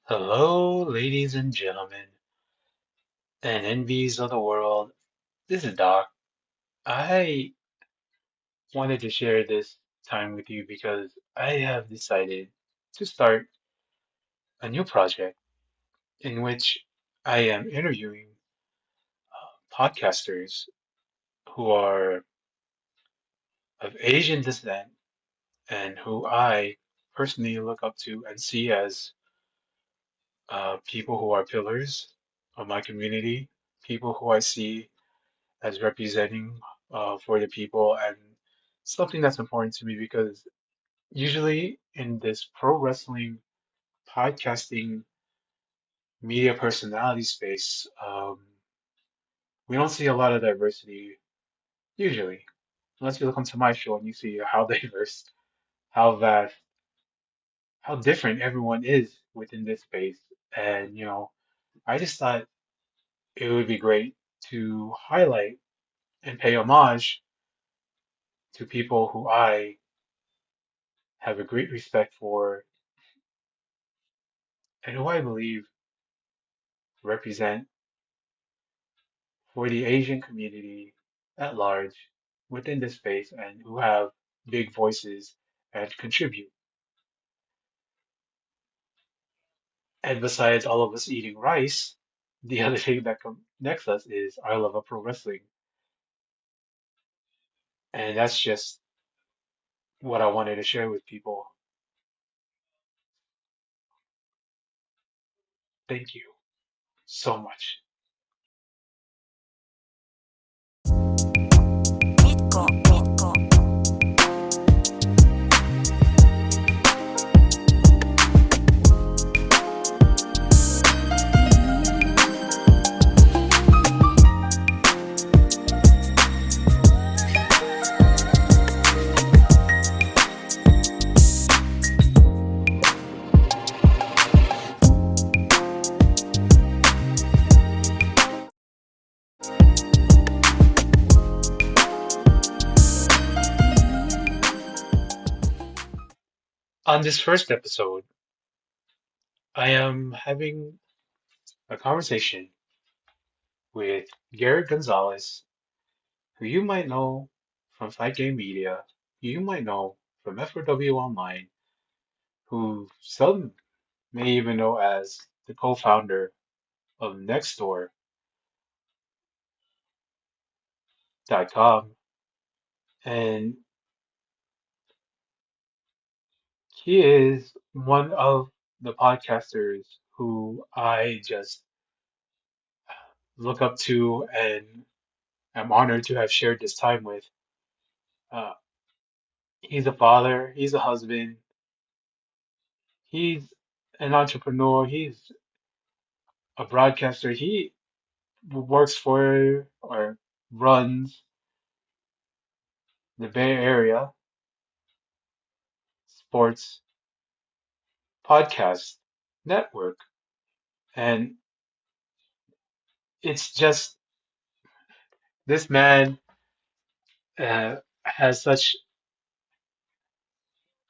Hello, ladies and gentlemen, and envies of the world. This is Doc. I wanted to share this time with you because I have decided to start a new project in which I am interviewing podcasters who are of Asian descent and who I personally look up to and see as people who are pillars of my community, people who I see as representing for the people and something that's important to me because usually in this pro wrestling podcasting media personality space, we don't see a lot of diversity usually. Unless you look onto my show and you see how diverse, how vast, how different everyone is within this space. And, I just thought it would be great to highlight and pay homage to people who I have a great respect for and who I believe represent for the Asian community at large within this space and who have big voices and contribute. And besides all of us eating rice, the other thing that connects us is our love of pro wrestling. And that's just what I wanted to share with people. Thank you so much. On this first episode, I am having a conversation with Garrett Gonzalez, who you might know from Fight Game Media, who you might know from F4W Online, who some may even know as the co-founder of Nextdoor.com. And he is one of the podcasters who I just look up to and am honored to have shared this time with. Uh, he's a father, he's a husband, he's an entrepreneur, he's a broadcaster. He works for or runs the Bay Area Sports Podcast Network. And it's just this man has such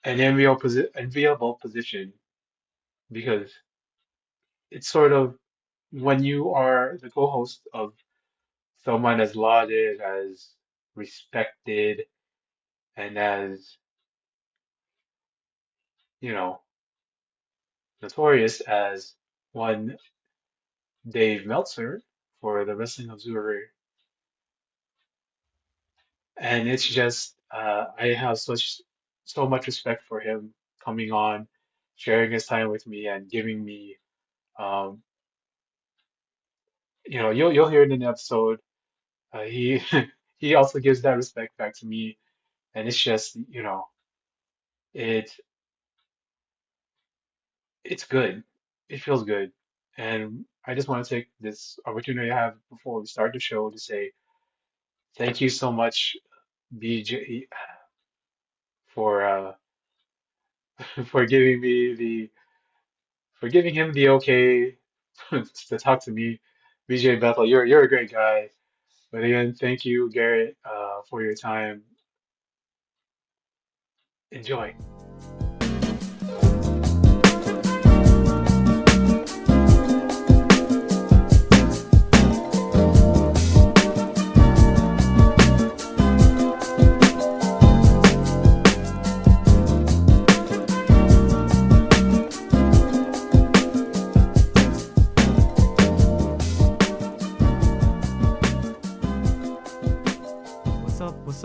an enviable position because it's sort of when you are the co-host of someone as lauded, as respected, and as, you know, notorious as one Dave Meltzer for the Wrestling Observer. And it's just, I have so much respect for him coming on, sharing his time with me, and giving me, um, you'll hear it in the episode. He he also gives that respect back to me, and it's just, it it's good. It feels good, and I just want to take this opportunity I have before we start the show to say thank you so much, BJ, for for giving me the for giving him the okay to talk to me. BJ Bethel, you're a great guy. But again, thank you, Garrett, for your time. Enjoy.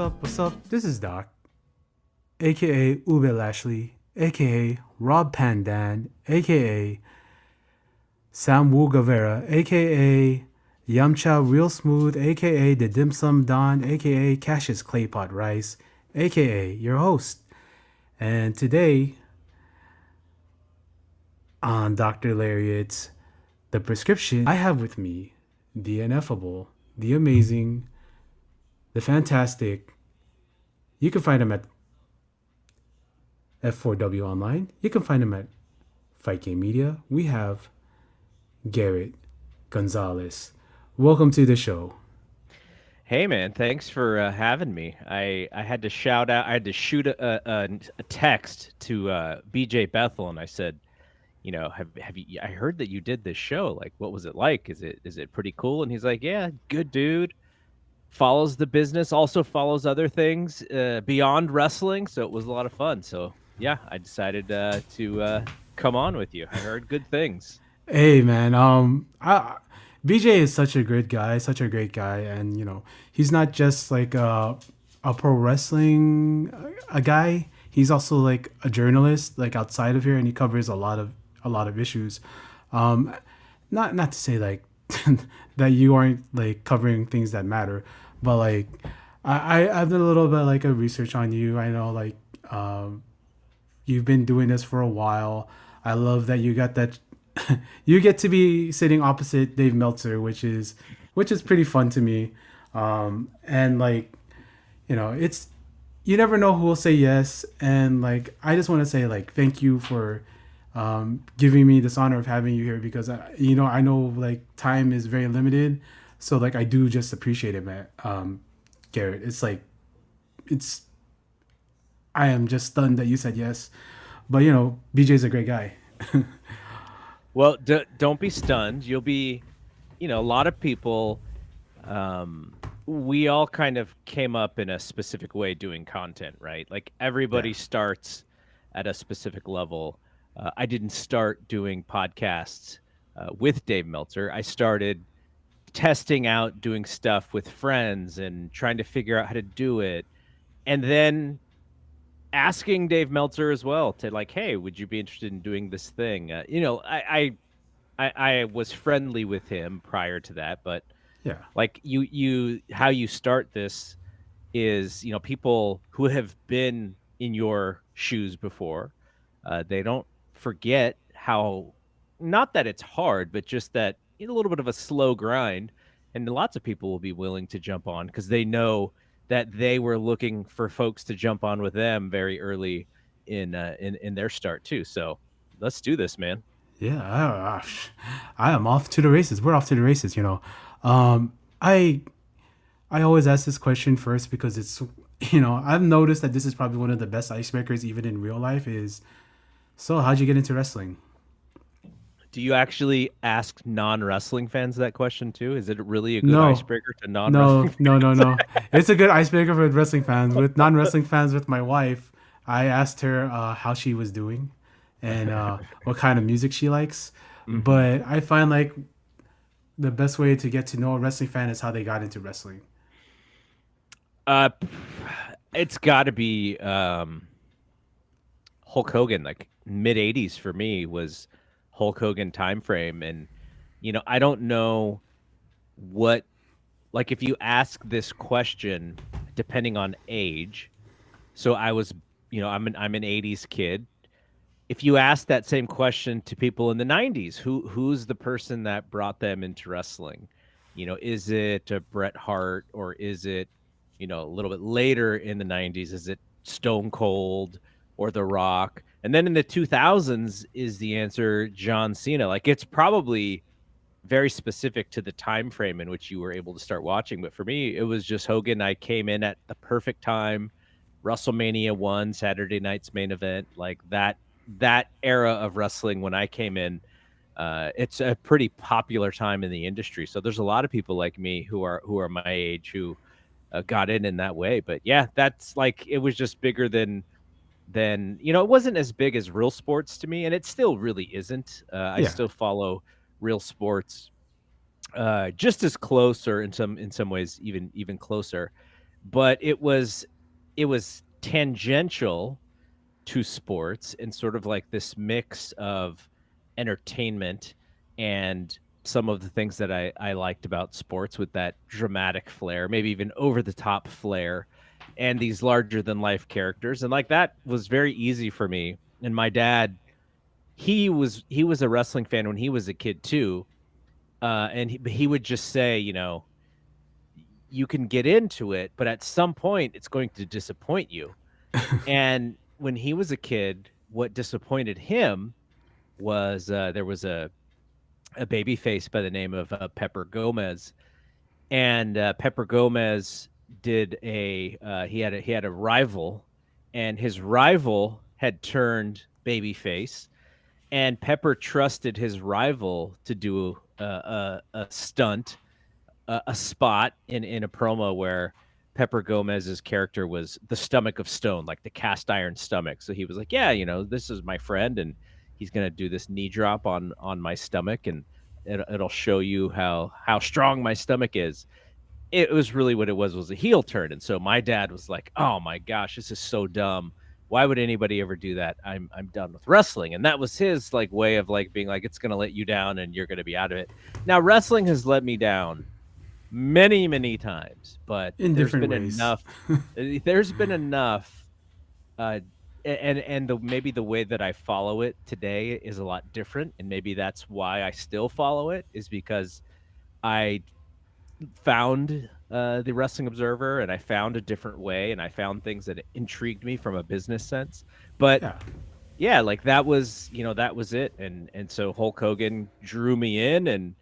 up? What's up? This is Doc, aka Ube Lashley, aka Rob Pandan, aka Sam Wu Guevara, aka Yamcha Real Smooth, aka The Dim Sum Don, aka Cassius Claypot Rice, aka your host. And today on Dr. Lariat's The Prescription, I have with me the ineffable, the amazing, the fantastic. You can find him at F4W Online. You can find him at Fight Game Media. We have Garrett Gonzalez. Welcome to the show. Hey man, thanks for having me. I had to shout out. I had to shoot a text to BJ Bethel, and I said, have you? I heard that you did this show. Like, what was it like? Is it pretty cool? And he's like, yeah, good dude. Follows the business, also follows other things beyond wrestling. So it was a lot of fun. So yeah, I decided to come on with you. I heard good things. Hey man, BJ is such a good guy, such a great guy, and he's not just like a pro wrestling a guy. He's also like a journalist, like outside of here, and he covers a lot of issues. Um, not to say like that you aren't like covering things that matter, but like I've done a little bit like a research on you. I know like you've been doing this for a while. I love that you got that. You get to be sitting opposite Dave Meltzer, which is pretty fun to me. And like it's you never know who will say yes. And like I just want to say like thank you for giving me this honor of having you here because I know like time is very limited, so like I do just appreciate it, man. Garrett, it's like it's I am just stunned that you said yes. But BJ's a great guy. Well, don't be stunned. You'll be, a lot of people. We all kind of came up in a specific way doing content, right? Like Yeah. everybody starts at a specific level. I didn't start doing podcasts with Dave Meltzer. I started testing out doing stuff with friends and trying to figure out how to do it. And then asking Dave Meltzer as well to like, hey, would you be interested in doing this thing? I was friendly with him prior to that, but Yeah. like how you start this is people who have been in your shoes before, they don't forget how, not that it's hard, but just that a little bit of a slow grind, and lots of people will be willing to jump on because they know that they were looking for folks to jump on with them very early in their start too. So let's do this, man. Yeah, I am off to the races. We're off to the races. Um, I I always ask this question first because it's I've noticed that this is probably one of the best icebreakers even in real life. Is so how'd you get into wrestling? Do you actually ask non-wrestling fans that question too? Is it really a good No, icebreaker to no, non-wrestling no, no, fans? no. It's a good icebreaker for wrestling fans. With non-wrestling fans, with my wife, I asked her how she was doing and what kind of music she likes. Mhm. But I find like the best way to get to know a wrestling fan is how they got into wrestling. Uh, it's got to be Hulk Hogan. Like mid '80s for me was Hulk Hogan time frame, and I don't know what, like if you ask this question depending on age. So I was, I'm an '80s kid. If you ask that same question to people in the '90s, who's the person that brought them into wrestling? Is it a Bret Hart, or is it, a little bit later in the '90s? Is it Stone Cold or The Rock? And then in the 2000s is the answer John Cena. Like it's probably very specific to the time frame in which you were able to start watching. But for me, it was just Hogan. I came in at the perfect time. WrestleMania 1, Saturday night's main event, like that era of wrestling when I came in. It's a pretty popular time in the industry. So there's a lot of people like me who are my age who got in that way. But yeah, that's like it was just bigger than it wasn't as big as real sports to me, and it still really isn't. I Yeah, still follow real sports just as close, or in some ways even closer. but it was tangential to sports and sort of like this mix of entertainment and some of the things that I liked about sports with that dramatic flair, maybe even over the top flair, and these larger than life characters. And like that was very easy for me. And my dad, he was a wrestling fan when he was a kid too. And he would just say, you can get into it, but at some point it's going to disappoint you. And when he was a kid, what disappointed him was there was a baby face by the name of Pepper Gomez, and Pepper Gomez did he had a rival, and his rival had turned babyface, and Pepper trusted his rival to do a stunt, a spot in a promo where Pepper Gomez's character was the stomach of stone, like the cast iron stomach. So he was like, "Yeah, this is my friend, and he's gonna do this knee drop on my stomach, and it'll show you how strong my stomach is." It was really what it was a heel turn, and so my dad was like, "Oh my gosh, this is so dumb. Why would anybody ever do that? I'm done with wrestling." And that was his like way of like being like, "It's gonna let you down, and you're gonna be out of it." Now wrestling has let me down many, many times, but In different ways. there's been enough, uh, and maybe the way that I follow it today is a lot different, and maybe that's why I still follow it, is because I found, the Wrestling Observer, and I found a different way, and I found things that intrigued me from a business sense. But Yeah. yeah, like that was it, and so Hulk Hogan drew me in, and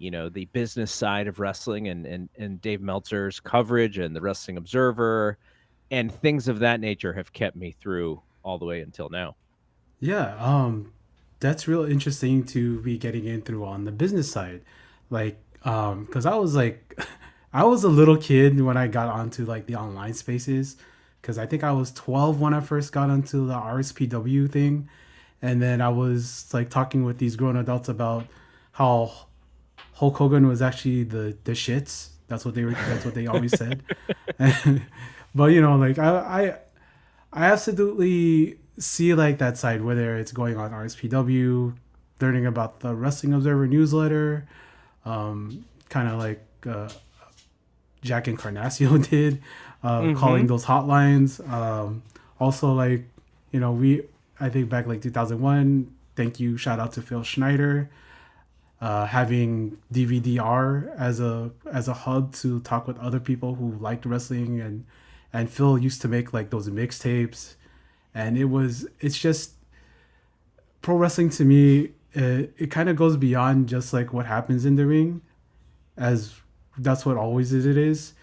the business side of wrestling, and Dave Meltzer's coverage and the Wrestling Observer and things of that nature have kept me through all the way until now. Yeah, that's real interesting to be getting in through on the business side. Like, because I was like, I was a little kid when I got onto like the online spaces, because I think I was 12 when I first got onto the RSPW thing, and then I was like talking with these grown adults about how Hulk Hogan was actually the shits. That's what they were. That's what they always said. But like I absolutely see like that side, whether it's going on RSPW, learning about the Wrestling Observer newsletter, kind of like Jack Encarnacion did, calling Mhm. those hotlines. Also, like we I think back like 2001. Thank you, shout out to Phil Schneider, having DVDR as a hub to talk with other people who liked wrestling, and Phil used to make like those mixtapes, and it's just pro wrestling to me. It kind of goes beyond just like what happens in the ring, as that's what always is. It is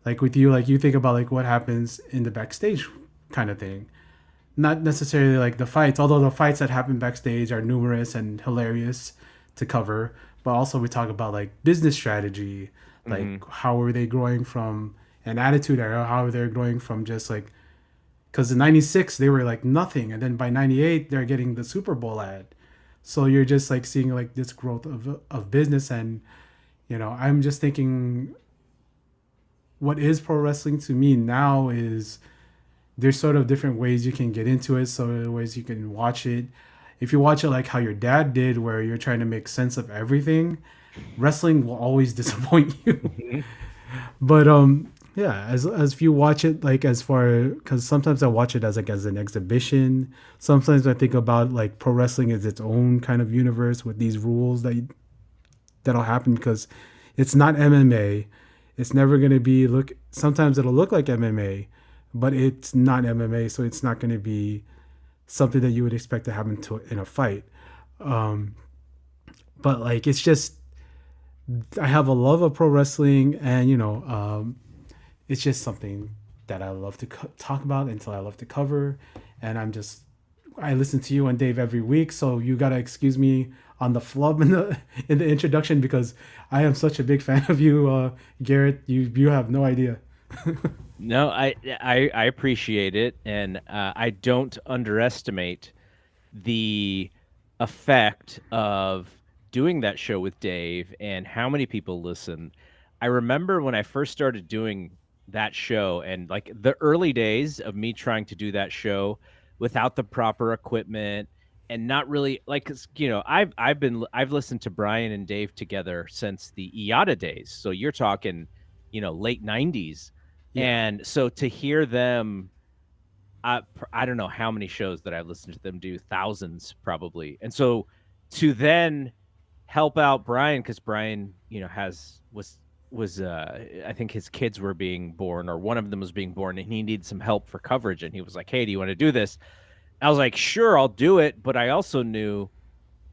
like with you, like you think about like what happens in the backstage kind of thing, not necessarily like the fights, although the fights that happen backstage are numerous and hilarious to cover. But also we talk about like business strategy, like Mhm. how are they growing from an attitude era, how are they growing from just like, because in 96 they were like nothing, and then by 98 they're getting the Super Bowl ad. So you're just like seeing like this growth of business. And I'm just thinking, what is pro wrestling to me now is there's sort of different ways you can get into it, so ways you can watch it. If you watch it like how your dad did, where you're trying to make sense of everything, wrestling will always disappoint you. Mhm. But yeah, as if you watch it like as far, because sometimes I watch it as like as an exhibition. Sometimes I think about like pro wrestling as its own kind of universe with these rules that'll happen, because it's not MMA. It's never going to be look. Sometimes it'll look like MMA, but it's not MMA, so it's not going to be something that you would expect to happen in a fight. Um, but like it's just, I have a love of pro wrestling, and it's just something that I love to talk about, until I love to cover. And I listen to you and Dave every week, so you gotta excuse me on the flub in the introduction, because I am such a big fan of you, Garrett. You have no idea. No, I appreciate it, and I don't underestimate the effect of doing that show with Dave and how many people listen. I remember when I first started doing that show, and like the early days of me trying to do that show without the proper equipment and not really like 'cause, I've listened to Brian and Dave together since the IATA days. So you're talking, late 90s. Yeah. And so to hear them, I don't know how many shows that I've listened to them do, thousands probably. And so to then help out Brian, because Brian, has was I think his kids were being born, or one of them was being born, and he needed some help for coverage. And he was like, "Hey, do you want to do this?" I was like, "Sure, I'll do it." But I also knew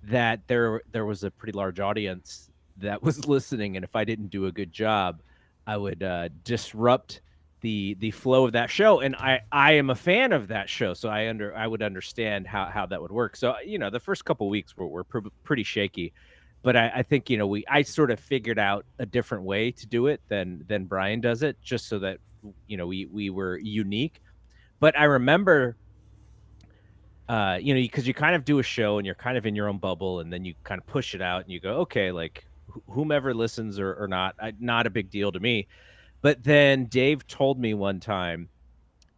that there was a pretty large audience that was listening, and if I didn't do a good job, I would disrupt the flow of that show. And I am a fan of that show, so I would understand how that would work. So the first couple weeks were pretty shaky, but I think I sort of figured out a different way to do it than Brian does it, just so that we were unique. But I remember because you kind of do a show and you're kind of in your own bubble, and then you kind of push it out and you go, okay, like whomever listens or not, not a big deal to me. But then Dave told me one time,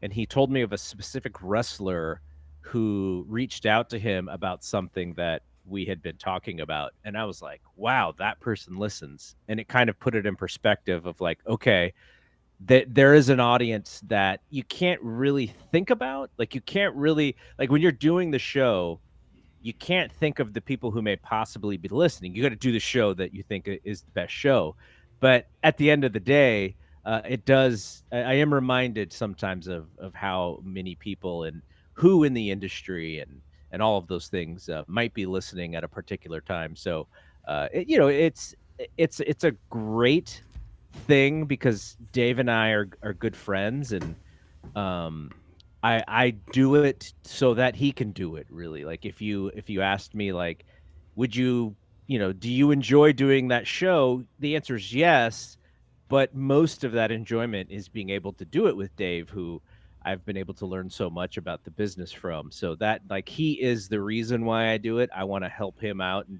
and he told me of a specific wrestler who reached out to him about something that we had been talking about. And I was like, wow, that person listens. And it kind of put it in perspective of like, okay, that there is an audience that you can't really think about. Like you can't really like when you're doing the show, you can't think of the people who may possibly be listening. You got to do the show that you think is the best show. But at the end of the day, it does. I am reminded sometimes of how many people and who in the industry and all of those things might be listening at a particular time. So, it's a great thing because Dave and I are good friends, and um I do it so that he can do it, really. Like if you asked me like, would you, do you enjoy doing that show? The answer is yes, but most of that enjoyment is being able to do it with Dave, who I've been able to learn so much about the business from. So that like he is the reason why I do it. I want to help him out and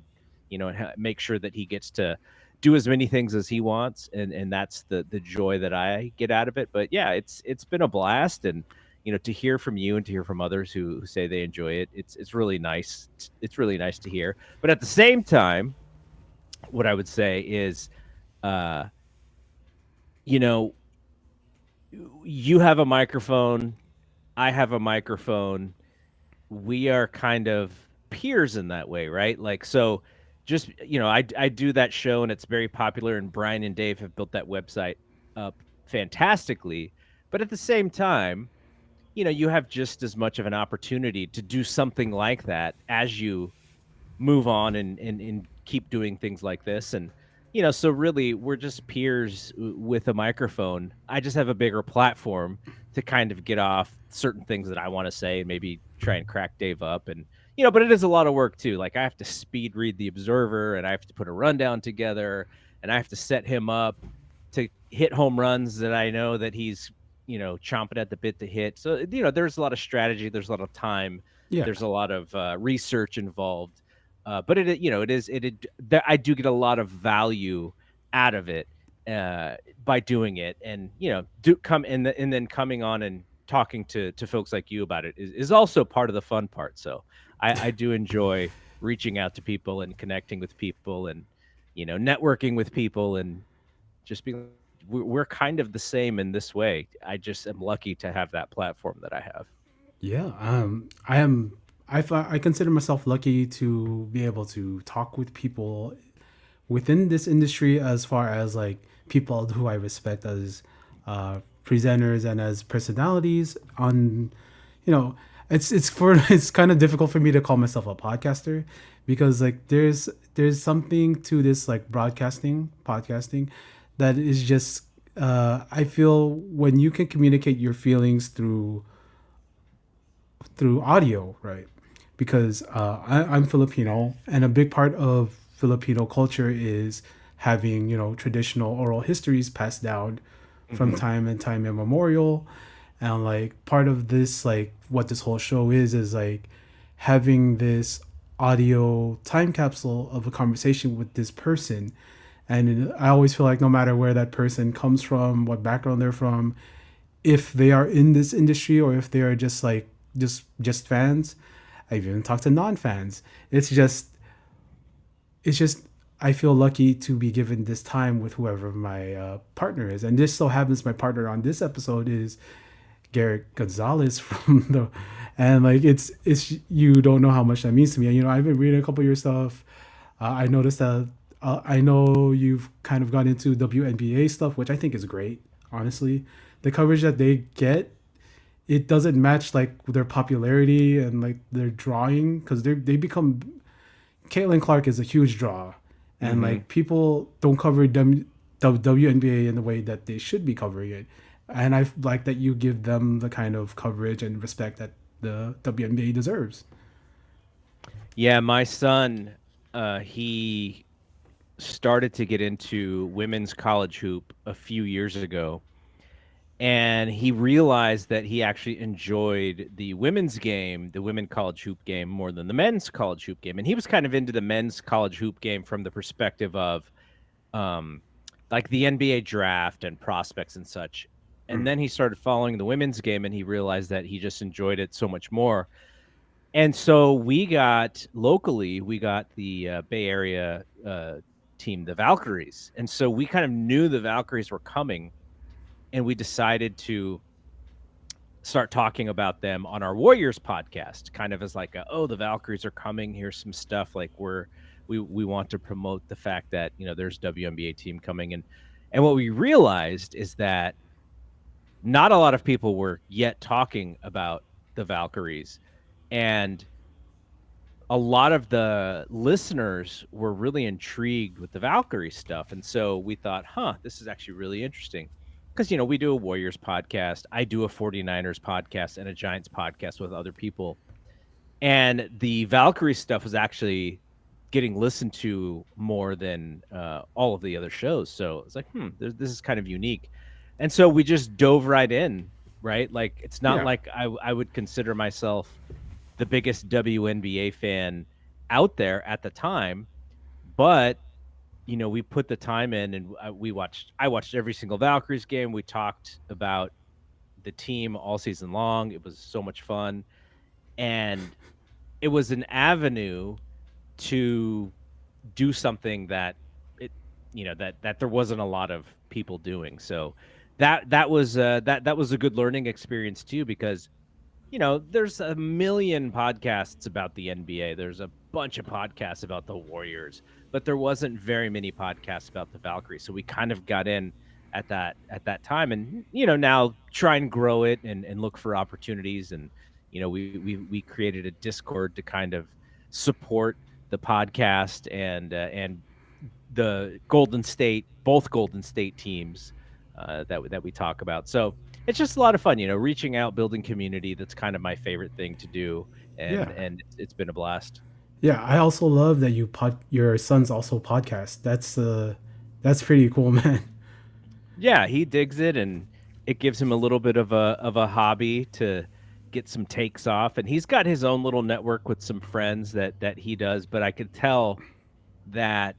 make sure that he gets to do as many things as he wants, and that's the joy that I get out of it. But yeah, it's been a blast, and to hear from you and to hear from others who say they enjoy it, it's really nice. It's really nice to hear. But at the same time, what I would say is, uh, you know, you have a microphone, I have a microphone. We are kind of peers in that way, right? Like, so just, I do that show and it's very popular, and Brian and Dave have built that website up fantastically. But at the same time, you have just as much of an opportunity to do something like that as you move on and keep doing things like this. And so really we're just peers with a microphone. I just have a bigger platform to kind of get off certain things that I want to say and maybe try and crack Dave up. And but it is a lot of work too. Like I have to speed read the Observer, and I have to put a rundown together, and I have to set him up to hit home runs that I know that he's chomping at the bit to hit. So there's a lot of strategy, there's a lot of time, Yeah. there's a lot of research involved. But I do get a lot of value out of it by doing it, and do come and then coming on and talking to folks like you about it is also part of the fun part. So I do enjoy reaching out to people and connecting with people, and networking with people, and just being we're kind of the same in this way. I just am lucky to have that platform that I have. Yeah, I am. I consider myself lucky to be able to talk with people within this industry, as far as like people who I respect as presenters and as personalities. On, you know, it's kind of difficult for me to call myself a podcaster, because like there's something to this like podcasting that is just I feel when you can communicate your feelings through audio, right? Because I'm Filipino, and a big part of Filipino culture is having traditional oral histories passed down from Hmm. time and time immemorial, and like part of this, like what this whole show is like having this audio time capsule of a conversation with this person, And I always feel like no matter where that person comes from, what background they're from, if they are in this industry or if they are just like just fans, I've even talked to non-fans. It's just it's just I feel lucky to be given this time with whoever my partner is, and this so happens my partner on this episode is Garrett Gonzalez from the, and like it's you don't know how much that means to me. And, I've been reading a couple of your stuff. I noticed that I know you've kind of gone into WNBA stuff, which I think is great. Honestly, the coverage that they get, it doesn't match like their popularity and like their drawing because they become Caitlin Clark is a huge draw, and Mm-hmm. like people don't cover WNBA in the way that they should be covering it, and I like that you give them the kind of coverage and respect that the WNBA deserves. Yeah, my son, he started to get into women's college hoop a few years ago, and he realized that he actually enjoyed the women's game, the women college hoop game, more than the men's college hoop game. And he was kind of into the men's college hoop game from the perspective of um, like the NBA draft and prospects and such. And then he started following the women's game, and he realized that he just enjoyed it so much more. And so we got the Bay Area team, the Valkyries. And so we kind of knew the Valkyries were coming, and we decided to start talking about them on our Warriors podcast, kind of as like, oh, the Valkyries are coming. Here's some stuff like we want to promote the fact that there's WNBA team coming, and what we realized is that not a lot of people were yet talking about the Valkyries, and a lot of the listeners were really intrigued with the Valkyrie stuff. And so we thought, this is actually really interesting. Because, we do a Warriors podcast. I do a 49ers podcast and a Giants podcast with other people. And the Valkyrie stuff was actually getting listened to more than all of the other shows. So it's like, this is kind of unique. And so we just dove right in, right? Like, it's not Yeah, like I would consider myself the biggest WNBA fan out there at the time, but we put the time in, and I watched every single Valkyries game. We talked about the team all season long. It was so much fun, and it was an avenue to do something that it that there wasn't a lot of people doing. So that was a good learning experience too, because there's a million podcasts about the NBA. There's a bunch of podcasts about the Warriors, but there wasn't very many podcasts about the Valkyries. So we kind of got in at that time, and now try and grow it and look for opportunities. And we created a Discord to kind of support the podcast and the both Golden State teams that we talk about. So it's just a lot of fun, reaching out, building community. That's kind of my favorite thing to do, yeah, and it's been a blast. yeah. I also love that your son's also podcast. That's pretty cool, man. Yeah, he digs it, and it gives him a little bit of a hobby to get some takes off. And he's got his own little network with some friends that he does. But I could tell that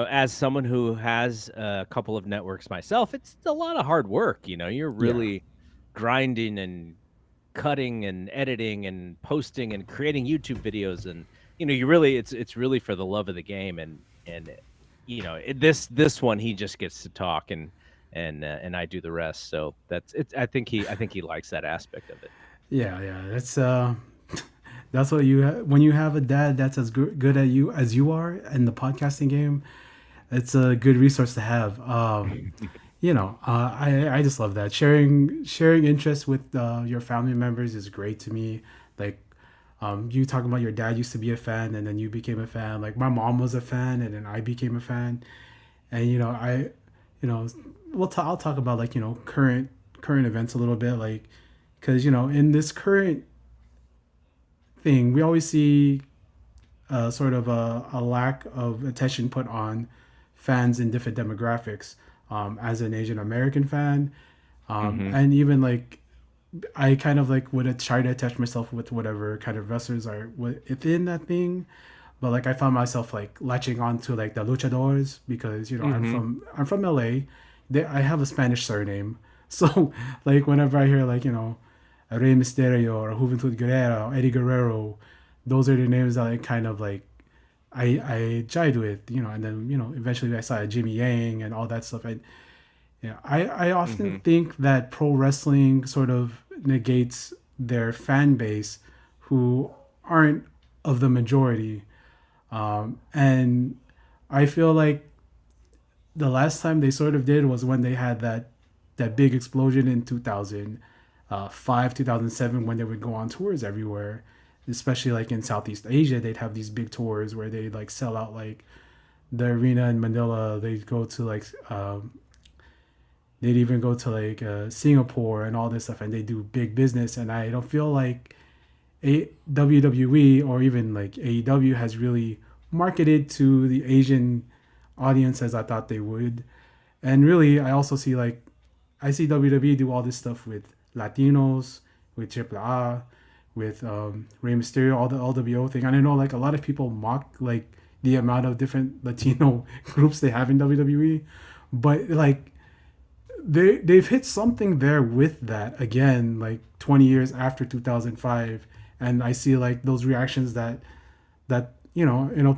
as someone who has a couple of networks myself, it's a lot of hard work. You're Yeah, really grinding and cutting and editing and posting and creating YouTube videos, and you really it's really for the love of the game. And this one, he just gets to talk, and I do the rest. So that's it. I think he likes that aspect of it. yeah, yeah. That's what when you have a dad that's as good at you as you are in the podcasting game. It's a good resource to have. I just love that sharing interest with your family members is great to me. Like, you talking about your dad used to be a fan and then you became a fan. Like my mom was a fan and then I became a fan. And you know, I'll talk about like current events a little bit, like because in this current thing we always see sort of a lack of attention put on fans in different demographics. As an Asian American fan, Hmm. and even like I kind of like would try to attach myself with whatever kind of wrestlers are within that thing. but like I found myself like latching on to like the luchadors because Mm-hmm. I'm from LA. I have a Spanish surname, so like whenever I hear like Rey Mysterio or Juventud Guerrera or Eddie Guerrero, those are the names that I kind of like I jived with, and then eventually I saw Jimmy Yang and all that stuff. And yeah, I often Mm-hmm. think that pro wrestling sort of negates their fan base who aren't of the majority. And I feel like the last time they sort of did was when they had that big explosion in 2005, 2007, when they would go on tours everywhere, especially like in Southeast Asia. They'd have these big tours where they'd like sell out like the arena in Manila. They'd go to like they'd even go to like Singapore and all this stuff, and they do big business. And I don't feel like WWE or even like AEW has really marketed to the Asian audience as I thought they would. And really, I also see like I see WWE do all this stuff with Latinos, with Triple A, with Rey Mysterio, all the LWO thing. And I know like a lot of people mock like the amount of different Latino groups they have in WWE, but like they've hit something there with that again, like 20 years after 2005. And I see like those reactions that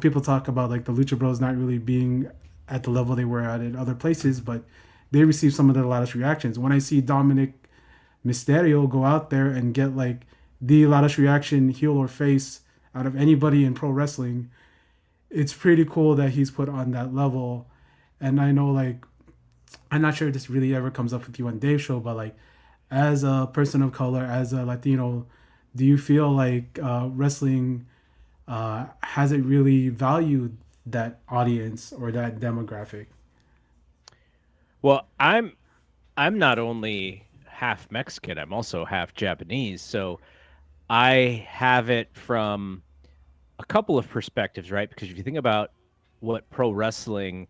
people talk about like the Lucha Bros not really being at the level they were at in other places, but they receive some of the loudest reactions. When I see Dominic Mysterio go out there and get like the loudest reaction, heel or face, out of anybody in pro wrestling, it's pretty cool that he's put on that level. And I know like I'm not sure if this really ever comes up with you on Dave's show, but like as a person of color, as a Latino, do you feel like wrestling hasn't really valued that audience or that demographic? Well, I'm not only half Mexican, I'm also half Japanese. So I have it from a couple of perspectives, right? Because if you think about what pro wrestling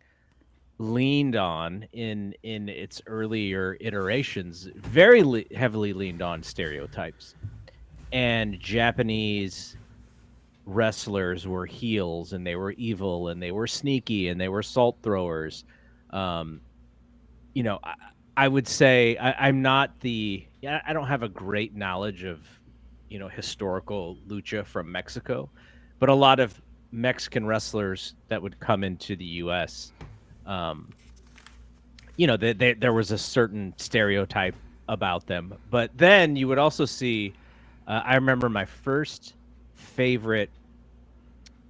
leaned on in its earlier iterations, very heavily leaned on stereotypes. And Japanese wrestlers were heels and they were evil and they were sneaky and they were salt throwers. Um, I would say I'm not I don't have a great knowledge of, historical lucha from Mexico, but a lot of Mexican wrestlers that would come into the U.S., um, there was a certain stereotype about them. But then you would also see, I remember my first favorite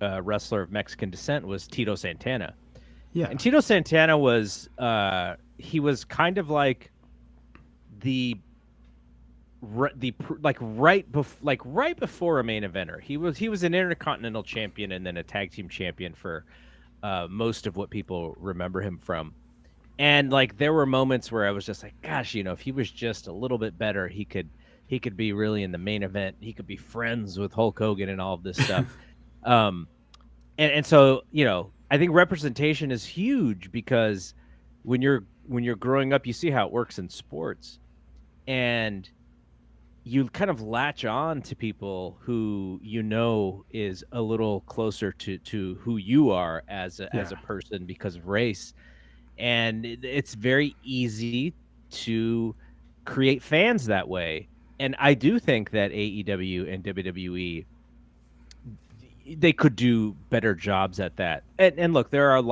wrestler of Mexican descent was Tito Santana. Yeah, And Tito Santana was he was kind of like the right before a main eventer. He was an intercontinental champion and then a tag team champion for most of what people remember him from. And like there were moments where I was just like, gosh, if he was just a little bit better, he could be really in the main event. He could be friends with Hulk Hogan and all of this stuff. Um, and so I think representation is huge because when you're growing up, you see how it works in sports, and you kind of latch on to people who is a little closer to who you are as yeah, a person because of race, and it's very easy to create fans that way. And I do think that AEW and WWE, they could do better jobs at that. And look, there's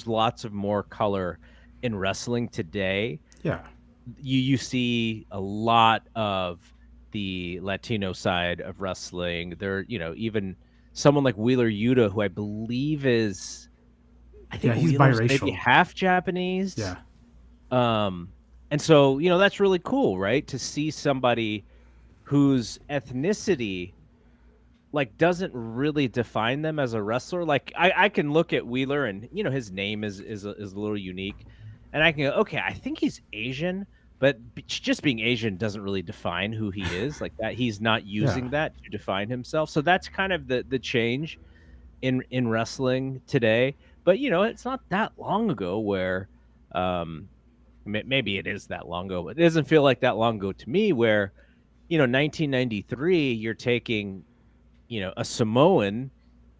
lots of more color in wrestling today. yeah, You see a lot of the Latino side of wrestling. There, even someone like Wheeler Yuta, who I yeah. think He's Wheeler's maybe biracial. half Japanese. Yeah, Um, and so that's really cool, right? To see somebody whose ethnicity like doesn't really define them as a wrestler. Like I can look at Wheeler and his name is a little unique, and I can go, okay, I think he's Asian, but just being Asian doesn't really define who he is. Like that, he's not yeah, using that to define himself. So that's kind of the change in wrestling today. But it's not that long ago where, maybe it is that long ago, but it doesn't feel like that long ago to me. Where 1993, you're taking a Samoan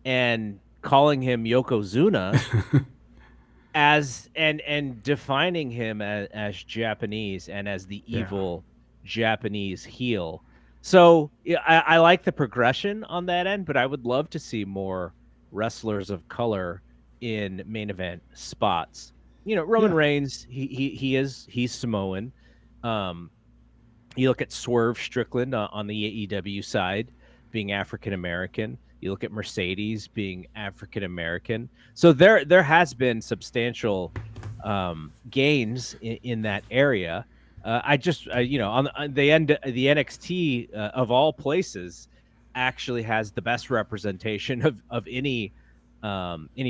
and calling him Yokozuna as and defining him as Japanese and as the Yeah. evil Japanese heel. So yeah, I like the progression on that end, but I would love to see more wrestlers of color in main event spots. Roman Yeah. Reigns, he's Samoan. Um, you look at Swerve Strickland on the AEW side being African American. You look at Mercedes being African American. So there has been substantial gains in that area. I just on the end the NXT of all places actually has the best representation of any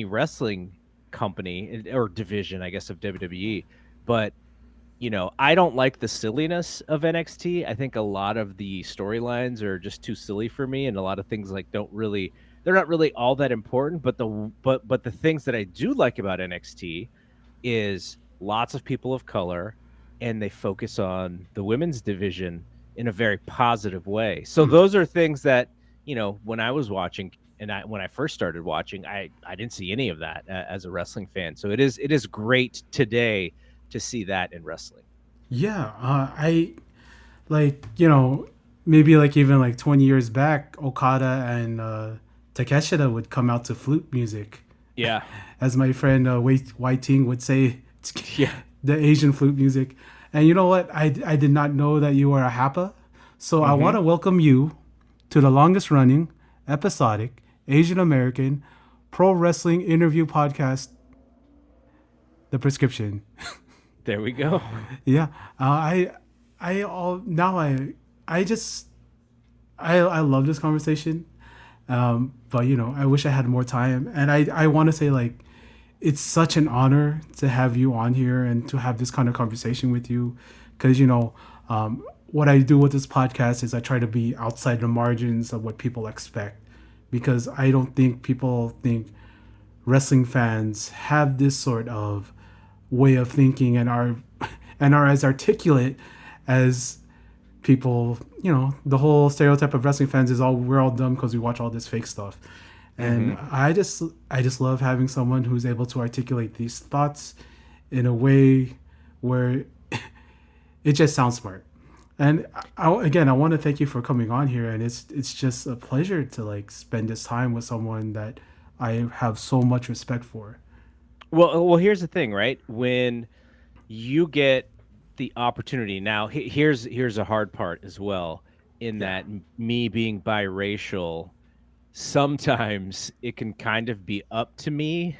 wrestling company or division, I guess, of WWE. But I don't like the silliness of NXT. I think a lot of the storylines are just too silly for me, and a lot of things like they're not really all that important. But the things that I do like about NXT is lots of people of color, and they focus on the women's division in a very positive way. So Mm. those are things that when I was watching and when I first started watching, I didn't see any of that as a wrestling fan. So it is great today to see that in wrestling. Yeah. I like, maybe like even like 20 years back, Okada and Takeshita would come out to flute music, Yeah. as my friend White Ting would say, Yeah. the Asian flute music. And you know what? I did not know that you were a Hapa. So I want Mhm. to welcome you to the longest running, episodic, Asian American pro wrestling interview podcast, The Prescription. There we go. Yeah. I all now I just I love this conversation. But I wish I had more time. And I want to say, like, it's such an honor to have you on here and to have this kind of conversation with you, because what I do with this podcast is I try to be outside the margins of what people expect, because I don't think people think wrestling fans have this sort of way of thinking and are and are as articulate as people. The whole stereotype of wrestling fans is all we're all dumb because we watch all this fake stuff. And Mhm. I just love having someone who's able to articulate these thoughts in a way where it just sounds smart. And again, I want to thank you for coming on here, and it's just a pleasure to like spend this time with someone that I have so much respect for. Well, here's the thing, right? When you get the opportunity now, here's a hard part as well. In Yeah, that me being biracial, sometimes it can kind of be up to me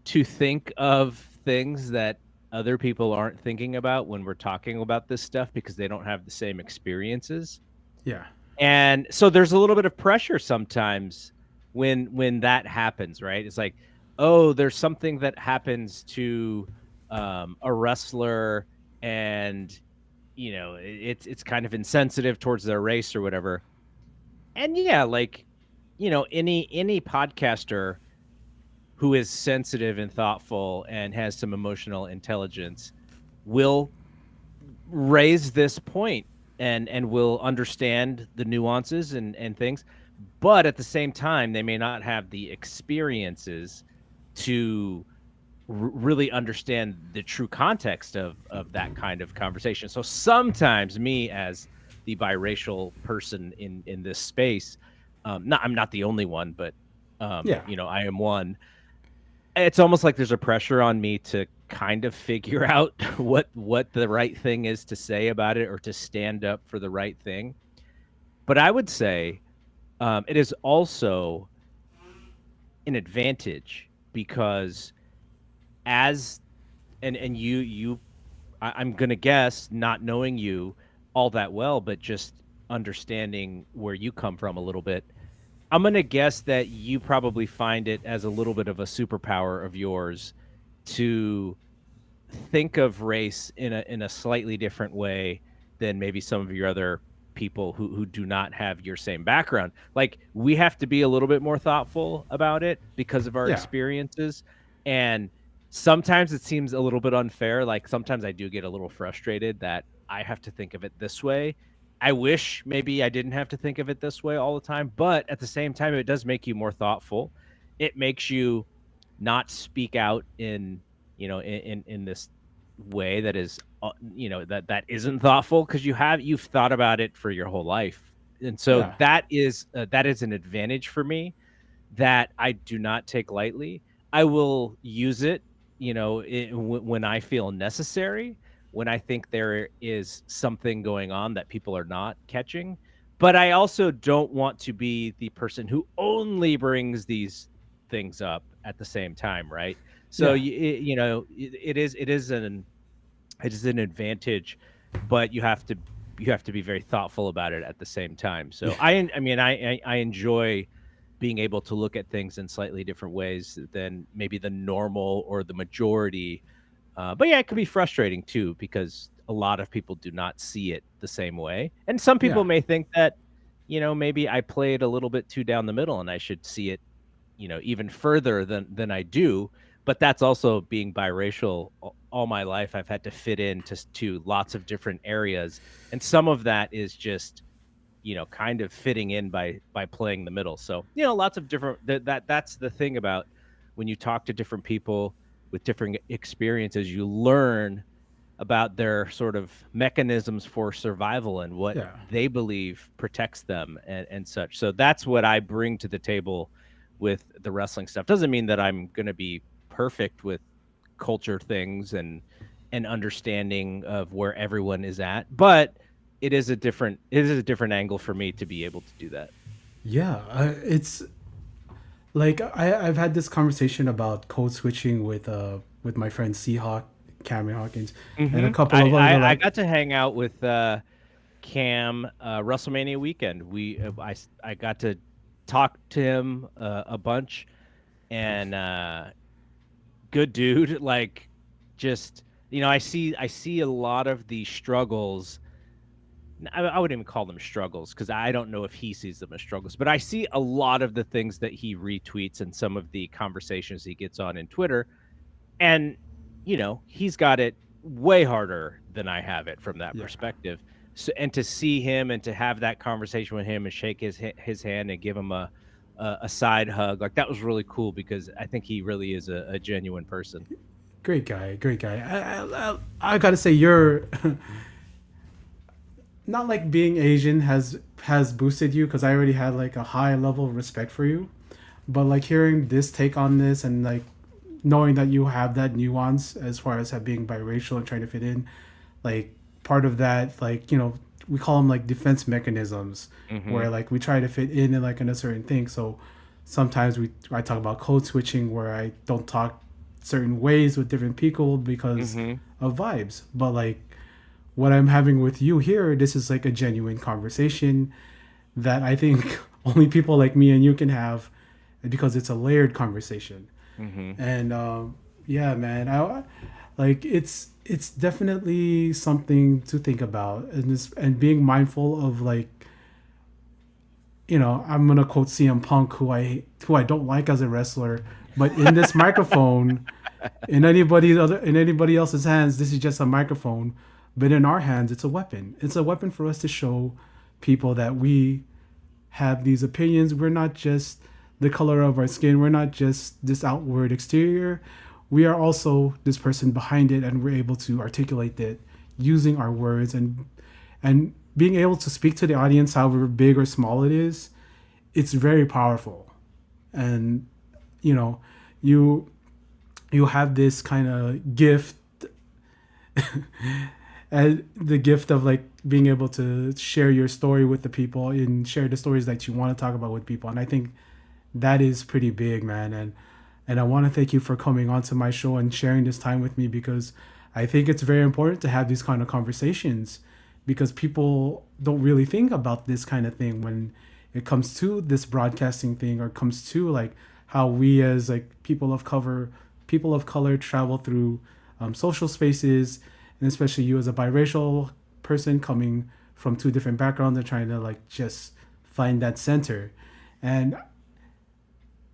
to think of things that other people aren't thinking about when we're talking about this stuff because they don't have the same experiences. yeah, And so there's a little bit of pressure sometimes when that happens, right? It's like, oh, there's something that happens to a wrestler, and it's kind of insensitive towards their race or whatever. And yeah, like any podcaster who is sensitive and thoughtful and has some emotional intelligence will raise this point and will understand the nuances and things, but at the same time they may not have the experiences to really understand the true context of that kind of conversation. So sometimes me as the biracial person in this space, I'm not the only one, but yeah, I am one. It's almost like there's a pressure on me to kind of figure out what the right thing is to say about it or to stand up for the right thing. But I would say it is also an advantage because as and I'm gonna guess, not knowing you all that well, but just understanding where you come from a little bit, I'm gonna guess that you probably find it as a little bit of a superpower of yours to think of race in a slightly different way than maybe some of your other people who do not have your same background. Like we have to be a little bit more thoughtful about it because of our yeah, experiences. And sometimes it seems a little bit unfair. Like sometimes I do get a little frustrated that I have to think of it this way. I wish maybe I didn't have to think of it this way all the time, but at the same time, it does make you more thoughtful. it makes you not speak out in, in this way that is, that isn't thoughtful, because you've thought about it for your whole life. And so Yeah, that is an advantage for me that I do not take lightly. I will use it, when I feel necessary, when I think there is something going on that people are not catching. But I also don't want to be the person who only brings these things up at the same time, right? So yeah, it is an advantage, but you have to be very thoughtful about it at the same time. So yeah, I enjoy being able to look at things in slightly different ways than maybe the normal or the majority. But yeah, it can be frustrating too, because a lot of people do not see it the same way, and some people yeah, may think that, maybe I played a little bit too down the middle and I should see it, even further than I do. But that's also being biracial. All my life, I've had to fit into lots of different areas, and some of that is just, kind of fitting in by playing the middle. So, lots of different that's the thing about when you talk to different people with different experiences, you learn about their sort of mechanisms for survival and what yeah. they believe protects them, and such. So that's what I bring to the table with the wrestling stuff. Doesn't mean that I'm going to be perfect with culture things and understanding of where everyone is at, but it is a different angle for me to be able to do that. Yeah, it's like I've had this conversation about code switching with my friend Seahawk, Cameron Hawkins, and a couple I, of other I I like got to hang out with Cam WrestleMania weekend. I got to talk to him a bunch, and good dude. Like, just, I see a lot of the struggles. I wouldn't even call them struggles, because I don't know if he sees them as struggles, but I see a lot of the things that he retweets and some of the conversations he gets on in Twitter. And, he's got it way harder than I have it from that yeah. perspective. So, and to see him and to have that conversation with him and shake his hand and give him a side hug, like, that was really cool, because I think he really is a genuine person. Great guy, great guy. I gotta say, you're not like being Asian has boosted you because I already had like a high level of respect for you, but like hearing this take on this and like knowing that you have that nuance as far as being biracial and trying to fit in, like part of that, like we call them like defense mechanisms, Hmm. where like we try to fit in like in a certain thing. So sometimes I talk about code switching where I don't talk certain ways with different people because Hmm. of vibes, but like what I'm having with you here, this is like a genuine conversation that I think only people like me and you can have because it's a layered conversation. Hmm. And yeah, man, I like it's definitely something to think about, and being mindful of like I'm gonna quote CM Punk, who I don't like as a wrestler, but in this microphone, in anybody else's hands, this is just a microphone, but in our hands, it's a weapon. It's a weapon for us to show people that we have these opinions. We're not just the color of our skin. We're not just this outward exterior. We are also this person behind it, and we're able to articulate it using our words and being able to speak to the audience, however big or small it is. It's very powerful, and you know, you you have this kind of gift, and the gift of like being able to share your story with the people and share the stories that you want to talk about with people. And I think that is pretty big, man. And I want to thank you for coming onto my show and sharing this time with me, because I think it's very important to have these kind of conversations, because people don't really think about this kind of thing when it comes to this broadcasting thing, or comes to like how we as like people of color travel through social spaces, and especially you as a biracial person coming from two different backgrounds and trying to like just find that center. And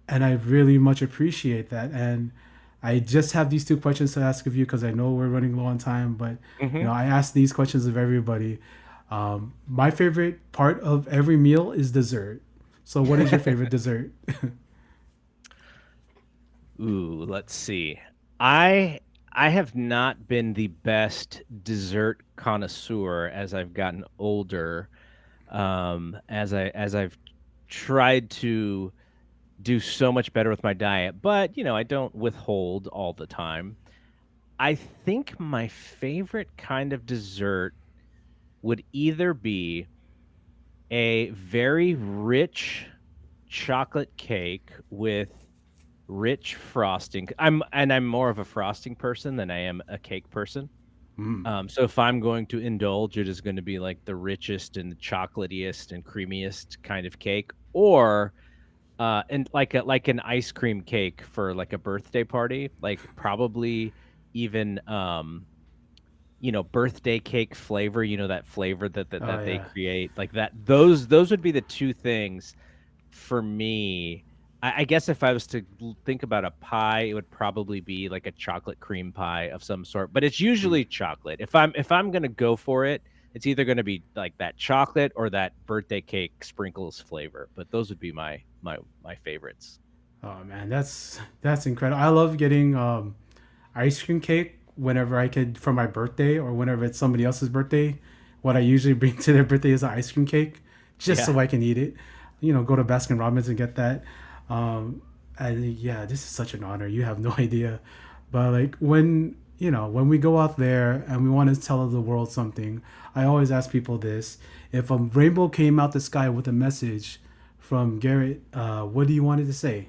I really much appreciate that. And I just have these two questions to ask of you because I know we're running low on time. But Hmm. I ask these questions of everybody. My favorite part of every meal is dessert. So, what is your favorite dessert? Ooh, let's see. I I have not been the best dessert connoisseur as I've gotten older. As I've tried to do so much better with my diet, but I don't withhold all the time. I think my favorite kind of dessert would either be a very rich chocolate cake with rich frosting. I'm more of a frosting person than I am a cake person. Mm. So if I'm going to indulge, it is going to be like the richest and the chocolatiest and creamiest kind of cake, or and like an ice cream cake for like a birthday party, like probably even birthday cake flavor, that flavor Oh that they yeah. create, like that. Those would be the two things for me. I guess if I was to think about a pie, it would probably be like a chocolate cream pie of some sort, but it's Mm. usually chocolate. If I'm gonna go for it, it's either gonna be like that chocolate or that birthday cake sprinkles flavor. But those would be my favorites. Oh man, that's incredible. I love getting ice cream cake whenever I could for my birthday or whenever it's somebody else's birthday. What I usually bring to their birthday is an ice cream cake, just Yeah. so I can eat it. Go to Baskin Robbins and get that. Um, and yeah, this is such an honor. You have no idea. But like when we go out there and we want to tell the world something, I always ask people this: if a rainbow came out the sky with a message from Garrett, what do you want it to say?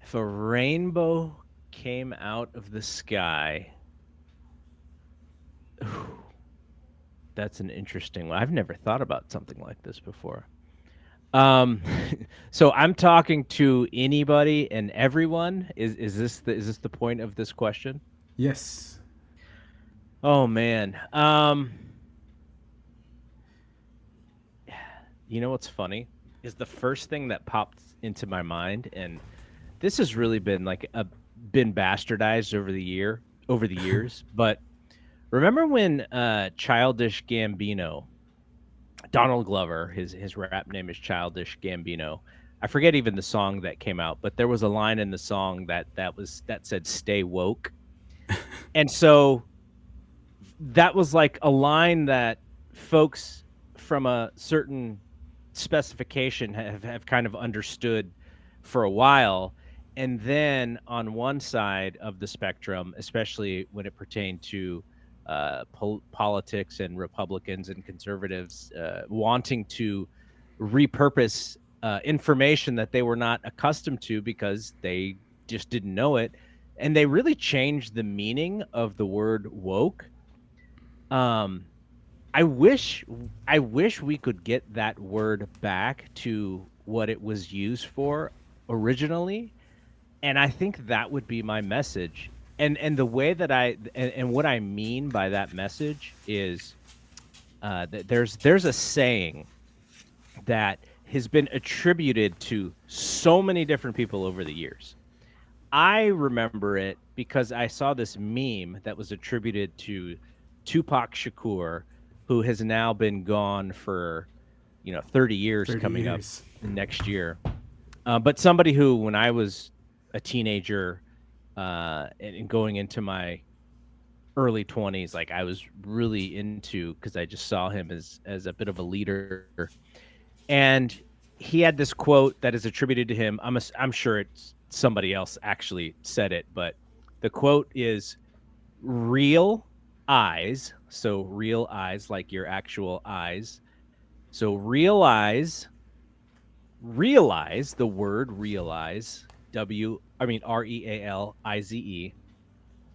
If a rainbow came out of the sky, that's an interesting one. I've never thought about something like this before. Um, so I'm talking to anybody and everyone. Is this the point of this question? Yes. Oh man. You know what's funny is the first thing that popped into my mind, and this has really been bastardized over the years. But remember when Childish Gambino, Donald Glover, his rap name is Childish Gambino. I forget even the song that came out, but there was a line in the song that said "Stay woke," and so that was like a line that folks from a certain specification have kind of understood for a while. And then on one side of the spectrum, especially when it pertained to politics and Republicans and conservatives wanting to repurpose information that they were not accustomed to because they just didn't know it. And they really changed the meaning of the word woke. um, I wish I wish we could get that word back to what it was used for originally, and I think that would be my message. And the way that and what I mean by that message is that there's a saying that has been attributed to so many different people over the years. I remember it because I saw this meme that was attributed to Tupac Shakur, who has now been gone for 30 years 30 coming up years. next year. But somebody who, when I was a teenager and going into my early 20s, like I was really into, because I just saw him as a bit of a leader. And he had this quote that is attributed to him. I'm sure it's somebody else actually said it, but the quote is real eyes. So real eyes, like your actual eyes. So realize the word realize, Realize,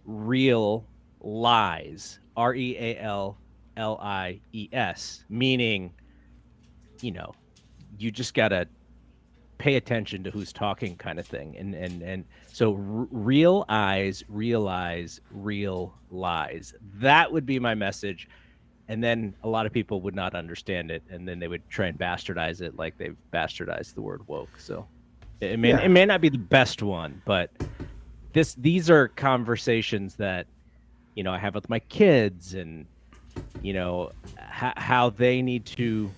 real lies, Realies, meaning, you know, you just got to pay attention to who's talking, kind of thing. And so real eyes, realize, real lies. That would be my message. And then a lot of people would not understand it, and then they would try and bastardize it like they've bastardized the word woke. So it Yeah. may not be the best one, but these are conversations that I have with my kids, and how they need to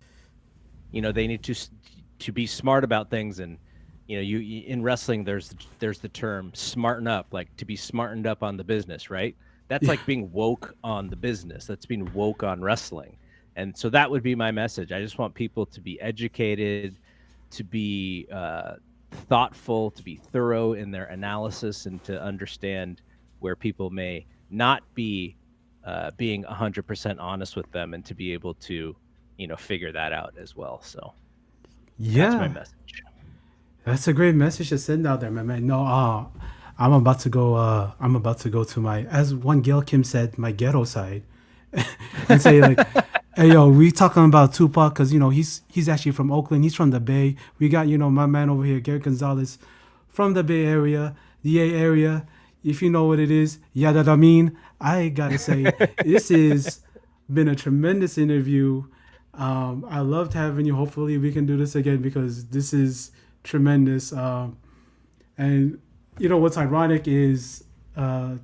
they need to be smart about things, and in wrestling there's the term smarten up, like to be smartened up on the business, right? That's Yeah. like being woke on the business. That's being woke on wrestling. And so that would be my message. I just want people to be educated, to be thoughtful, to be thorough in their analysis, and to understand where people may not be being 100% honest with them, and to be able to, figure that out as well. So that's my Yeah. message. That's a great message to send out there, my man. No, I'm about to go. I'm about to go to my, as one Gail Kim said, my ghetto side, and say like, "Hey, yo, we talking about Tupac because he's actually from Oakland. He's from the Bay. We got my man over here, Garrett Gonzalez, from the Bay Area, the A area. If you know what it is, yeah, that I mean. I gotta say, this has been a tremendous interview. I loved having you. Hopefully, we can do this again because this is tremendous. And what's ironic is I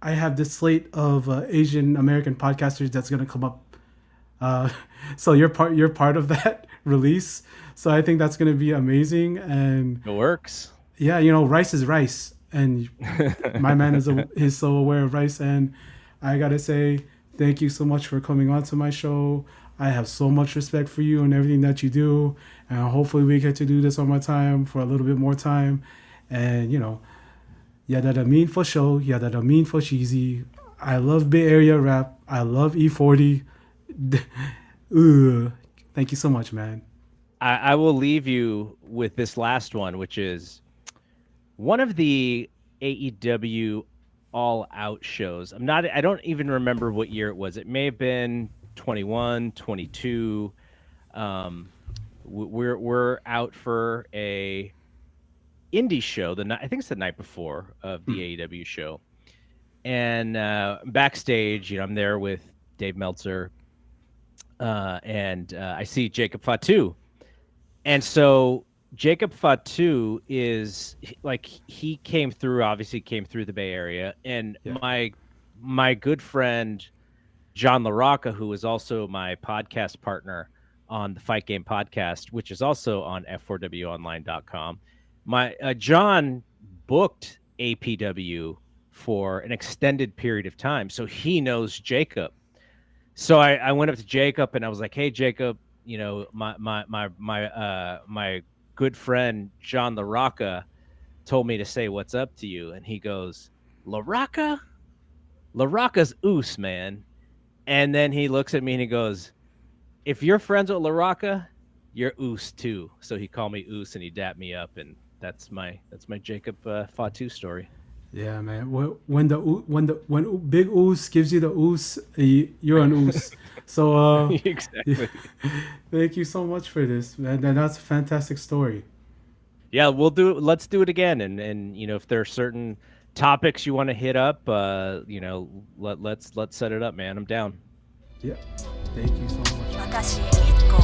have this slate of Asian American podcasters that's gonna come up. Uh, so you're part of that release. So I think that's gonna be amazing. And It works. yeah, rice is rice, and my man is so aware of rice. And I gotta say thank you so much for coming on to my show. I have so much respect for you and everything that you do, and hopefully we get to do this one more time for a little bit more time. And yeah, that I mean for show, yeah, that I mean for cheesy. I love Bay Area rap. I love E40. Ugh. Thank you so much, man. I will leave you with this last one, which is one of the AEW All Out shows. I don't even remember what year it was. It may have been 21, 22. Um, we're out for a indie show the night, I think it's the night before of the AEW show. And backstage, I'm there with Dave Meltzer, and I see Jacob Fatu. And so Jacob Fatu he came through, obviously came through the Bay Area, and Yeah. my good friend John LaRocca, who is also my podcast partner on the Fight Game podcast, which is also on f4wonline.com. My John booked APW for an extended period of time, so he knows Jacob. So I went up to Jacob and I was like, "Hey, Jacob, my good friend John LaRocca told me to say what's up to you," and he goes, "LaRocca? LaRocca's oos, man." And then he looks at me and he goes, "If you're friends with LaRocca, you're oos too." So he called me oos and he dapped me up, and that's my Jacob Fatu story. Yeah, man. When Big Oos gives you the oos, you're an oos. So Exactly. thank you so much for this, man. That's a fantastic story. Yeah, let's do it again. And if there are certain topics you want to hit up, let's set it up, man. I'm down. Yeah, thank you so much. 私、いつこ